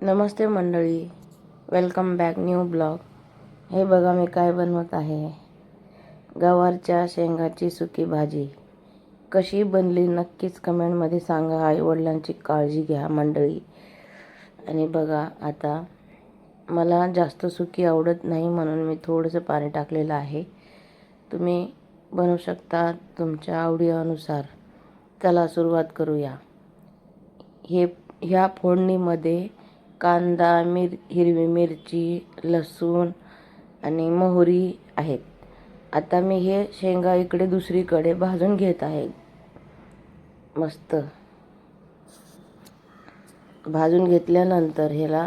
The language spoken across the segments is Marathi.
नमस्ते मंडळी, वेलकम बॅक न्यू ब्लॉग. हे बघा मी काय बनवत आहे. गवारच्या शेंगाची सुकी भाजी. कशी बनली नक्कीच कमेंटमध्ये सांगा. आईवडिलांची काळजी घ्या मंडळी. आणि बघा आता मला जास्त सुकी आवडत नाही म्हणून मी थोडंसं पाणी टाकलेलं आहे. तुम्ही बनवू शकता तुमच्या आवडीनुसार. चला सुरुवात करूया. ह्या फोडणीमध्ये कांदा, हिरवी मिरची, लसूण आणि मोहरी आहेत. आता मी हे शेंगा इकडे दुसरीकडे भाजून घेत आहे. मस्त भाजून घेतल्यानंतर ह्याला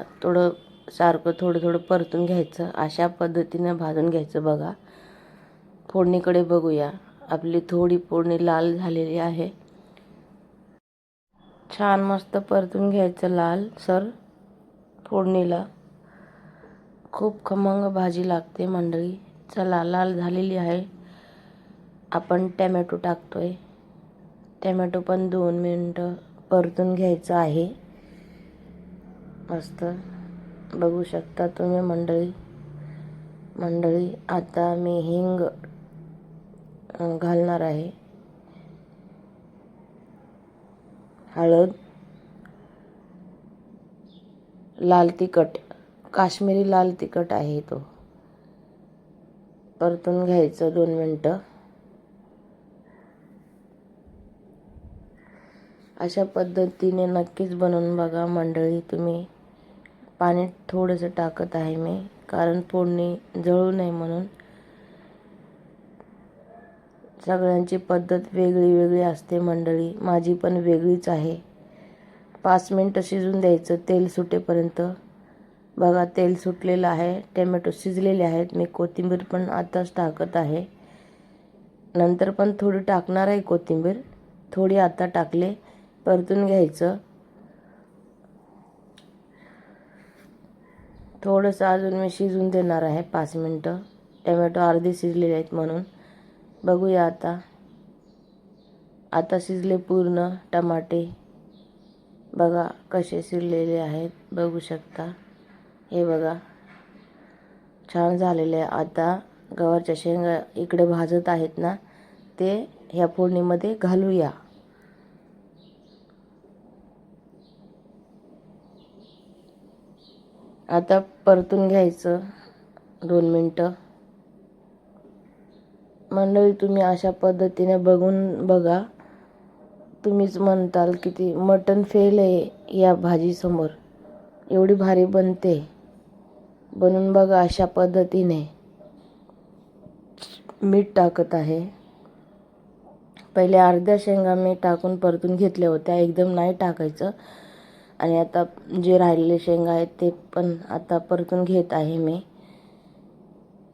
सारखं थोडं परतून घ्यायचं. अशा पद्धतीने भाजून घ्यायचं. बघा फोडणीकडे बघूया. आपली थोडी फोडणी लाल झालेली आहे. छान मस्त परतून घ्यायचं लाल सर. फोडणीला खूप खमंग भाजी लागते मंडळी. चला लाल झालेली आहे. आपण टॅमॅटो टाकतोय. टॅमॅटो पण 2 मिनिटं परतून घ्यायचं आहे. मस्त बघू शकता तुम्ही मंडळी. आता मी हिंग घालणार आहे. हळद, लाल तिखट, काश्मीरी लाल तिखट आहे तो. परतून घ्यायचं 2 मिनिटं. अशा पद्धतीने नक्कीच बनवून बघा मंडळी तुम्ही. पाणी थोडंसं टाकत आहे मी, कारण फोडणी जळू नये म्हणून. सगळ्यांची पद्धत वेगळी असते मंडळी. माझी पण वेगळीच आहे. 5 मिनिटं शिजून द्यायचं तेल सुटेपर्यंत. बघा तेल सुटलेलं आहे. टोमॅटो शिजलेले आहेत. मी कोथिंबीर पण आताच टाकत आहे. नंतर पण थोडी टाकणार आहे कोथिंबीर. थोडी आता टाकले. परतून घ्यायचं. थोडंसं अजून मी शिजून देणार आहे 5 मिनिटं. टोमॅटो अर्धे शिजलेले आहेत म्हणून. बघूया आता शिजले पूर्ण टमाटे. बघा कसे शिजलेले आहेत. बघू शकता. हे बघा छान झालेले आहे. आता गवारच्या शेंगा इकडे भाजत आहेत ना, ते ह्या फोडणीमध्ये घालूया. आता परतून घ्यायचं 2 मिनिटं. मंडळी तुम्ही अशा पद्धतीने बघून बघा. तुम्हीच म्हणताल किती मटण फेल आहे या भाजीसमोर. एवढी भारी बनते. बनवून बघा अशा पद्धतीने. मीठ टाकत आहे. पहिले अर्ध्या शेंगा मी टाकून परतून घेतल्या होत्या. एकदम नाही टाकायचं. आणि आता जे राहिलेले शेंगा आहेत ते पण आता परतून घेत आहे मी.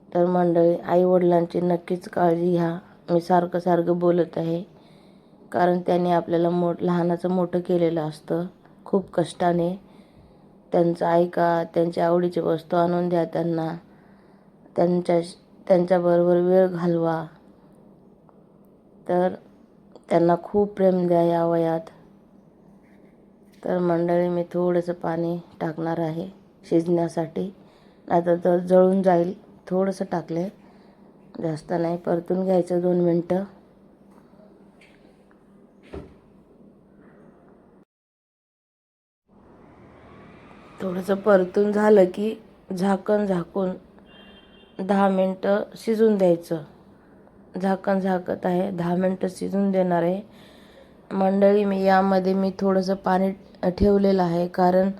तर मंडळी आईवडिलांची नक्कीच काळजी घ्या. मी सारखं बोलत आहे, कारण त्यांनी आपल्याला लहानाचं मोठं केलेलं असतं खूप कष्टाने. त्यांचं ऐका. त्यांच्या आवडीची वस्तू आणून द्या त्यांना. त्यांच्याबरोबर वेळ घालवा. तर त्यांना खूप प्रेम द्या या वयात. तर मंडळी मी थोडंसं पाणी टाकणार आहे शिजण्यासाठी. नाहीतर तर जळून जाईल. थोडंसं टाकले, जास्त नाही. परतून घ्यायचं 2 मिनिटं. थोडंसं परतून झालं की झाकून 10 मिनिटं शिजून द्यायचं. झाकण झाकत आहे. 10 मिनिटं शिजून देणार आहे मंडळी. मी थोडंसं पाणी ठेवलेलं आहे, कारण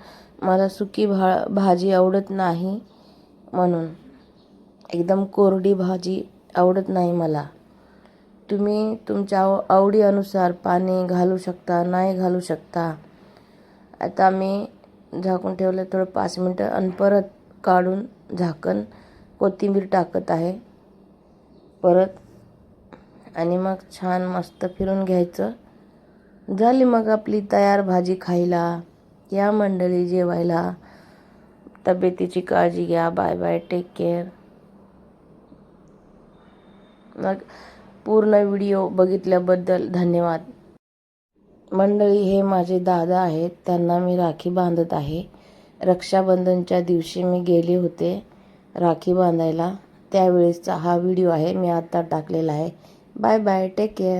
मला सुकी भाजी आवडत नाही म्हणून. एकदम कोरडी भाजी आवडत नाही मला. तुम्ही तुमच्या आवडीनुसार पाणी घालू शकता, नाही घालू शकता. आता मी झाकून ठेवलं थोडं 5 मिनिटं आणि परत काढून झाकण कोथिंबीर टाकत आहे परत. आणि मग छान मस्त फिरून घ्यायचं. झाली मग आपली तयार भाजी खायला. या मंडळी जेवायला. तब्येतीची काळजी घ्या. Bye bye. Take care. मग पूर्ण व्हिडिओ बघितल्याबद्दल धन्यवाद मंडळी. हे माझे दादा आहेत. त्यांना मी राखी बांधत आहे. रक्षाबंधनच्या दिवशी मी गेले होते राखी बांधायला, त्यावेळेसचा हा व्हिडिओ आहे, मी आता टाकलेला आहे. Bye bye, take care.